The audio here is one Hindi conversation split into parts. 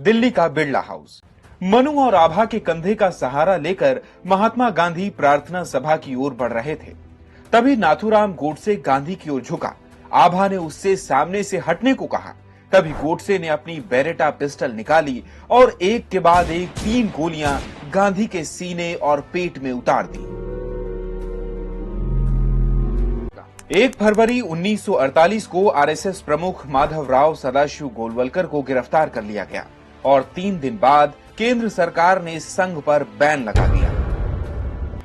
दिल्ली का बिरला हाउस। मनु और आभा के कंधे का सहारा लेकर महात्मा गांधी प्रार्थना सभा की ओर बढ़ रहे थे। तभी नाथूराम गोडसे गांधी की ओर झुका। आभा ने उससे सामने से हटने को कहा। तभी गोडसे ने अपनी बेरेटा पिस्टल निकाली और एक के बाद एक 3 गोलियां गांधी के सीने और पेट में उतार दी। 1 फरवरी 1948 को आरएसएस प्रमुख माधवराव सदाशिव गोलवलकर को गिरफ्तार कर लिया गया और 3 दिन बाद केंद्र सरकार ने संघ पर बैन लगा दिया।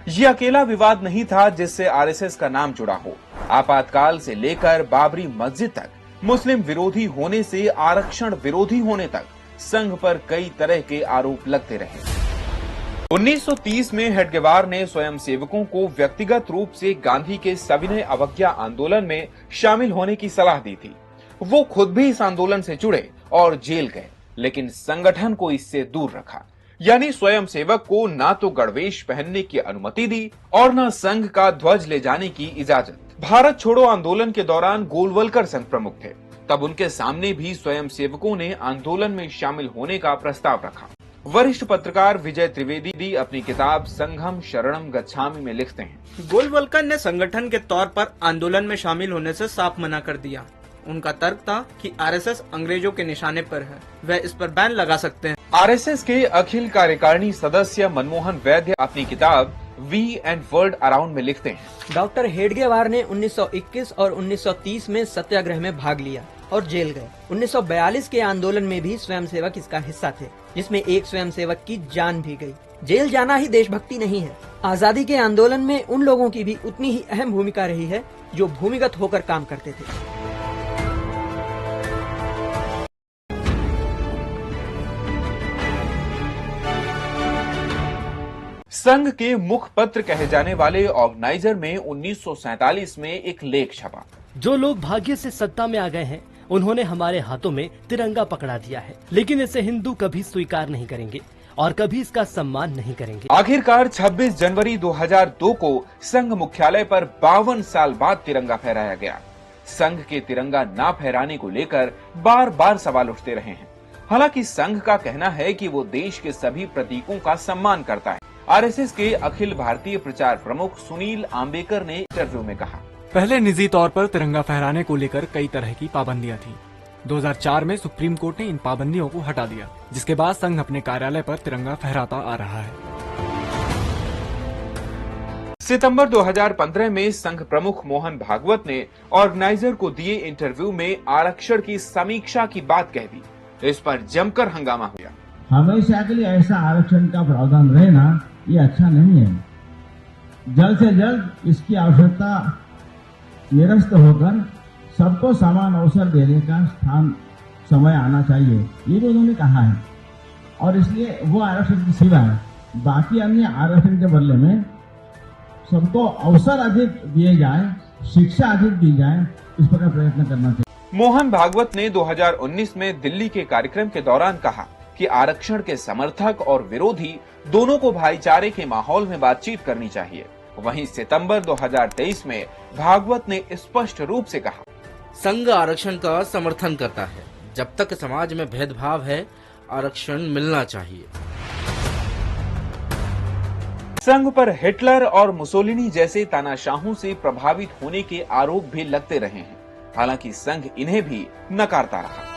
यह अकेला विवाद नहीं था जिससे आरएसएस का नाम जुड़ा हो। आपातकाल से लेकर बाबरी मस्जिद तक, मुस्लिम विरोधी होने से आरक्षण विरोधी होने तक संघ पर कई तरह के आरोप लगते रहे। 1930 में हेडगेवार ने स्वयंसेवकों को व्यक्तिगत रूप से गांधी के सविनय अवज्ञा आंदोलन में शामिल होने की सलाह दी थी। वो खुद भी इस आंदोलन से जुड़े और जेल गए, लेकिन संगठन को इससे दूर रखा। यानी स्वयंसेवक को ना तो गणवेश पहनने की अनुमति दी और न संघ का ध्वज ले जाने की इजाजत। भारत छोड़ो आंदोलन के दौरान गोलवलकर संघ प्रमुख थे। तब उनके सामने भी स्वयंसेवकों ने आंदोलन में शामिल होने का प्रस्ताव रखा। वरिष्ठ पत्रकार विजय त्रिवेदी अपनी किताब संघम शरणम गच्छामि में लिखते हैं, गोलवलकर ने संगठन के तौर पर आंदोलन में शामिल होने से साफ मना कर दिया। उनका तर्क था कि आरएसएस अंग्रेजों के निशाने पर है, वह इस पर बैन लगा सकते हैं। आरएसएस के अखिल कार्यकारिणी सदस्य मनमोहन वैद्य अपनी किताब वी एंड वर्ल्ड अराउंड में लिखते हैं, डॉक्टर हेडगेवार ने 1921 और 1930 में सत्याग्रह में भाग लिया और जेल गए। 1942 के आंदोलन में भी स्वयंसेवक इसका हिस्सा थे, जिसमें एक स्वयंसेवक की जान भी गई। जेल जाना ही देशभक्ति नहीं है। आजादी के आंदोलन में उन लोगों की भी उतनी ही अहम भूमिका रही है जो भूमिगत होकर काम करते थे। संघ के मुखपत्र कहे जाने वाले ऑर्गेनाइजर में 1947 में एक लेख छपा, जो लोग भाग्य से सत्ता में आ गए हैं उन्होंने हमारे हाथों में तिरंगा पकड़ा दिया है, लेकिन इसे हिंदू कभी स्वीकार नहीं करेंगे और कभी इसका सम्मान नहीं करेंगे। आखिरकार 26 जनवरी 2002 को संघ मुख्यालय पर 52 साल बाद तिरंगा फहराया गया। संघ के तिरंगा ना फहराने को लेकर बार बार सवाल उठते रहे हैं। हालांकि संघ का कहना है कि वो देश के सभी प्रतीकों का सम्मान करता है। आरएसएस के अखिल भारतीय प्रचार प्रमुख सुनील आम्बेकर ने इंटरव्यू में कहा, पहले निजी तौर पर तिरंगा फहराने को लेकर कई तरह की पाबंदियां थी। 2004 में सुप्रीम कोर्ट ने इन पाबंदियों को हटा दिया, जिसके बाद संघ अपने कार्यालय पर तिरंगा फहराता आ रहा है। सितंबर 2015 में संघ प्रमुख मोहन भागवत ने ऑर्गेनाइजर को दिए इंटरव्यू में आरक्षण की समीक्षा की बात कह दी। इस पर जमकर हंगामा हुआ। हमेशा के लिए ऐसा आरक्षण का प्रावधान रहना ये अच्छा नहीं है। जल्द से जल्द इसकी आवश्यकता निरस्त होकर सबको समान अवसर देने का समय आना चाहिए, ये भी उन्होंने कहा है। और इसलिए वो आरक्षण की सिवाय बाकी अन्य आरक्षण के बदले में सबको अवसर अधिक दिए जाए, शिक्षा अधिक दी जाए, इस प्रकार प्रयत्न करना चाहिए। मोहन भागवत ने 2019 में दिल्ली के कार्यक्रम के दौरान कहा कि आरक्षण के समर्थक और विरोधी दोनों को भाईचारे के माहौल में बातचीत करनी चाहिए। वहीं सितंबर 2023 में भागवत ने स्पष्ट रूप से कहा, संघ आरक्षण का समर्थन करता है। जब तक समाज में भेदभाव है, आरक्षण मिलना चाहिए। संघ पर हिटलर और मुसोलिनी जैसे तानाशाहों से प्रभावित होने के आरोप भी लगते रहे हैं। हालांकि संघ इन्हें भी नकारता रहा।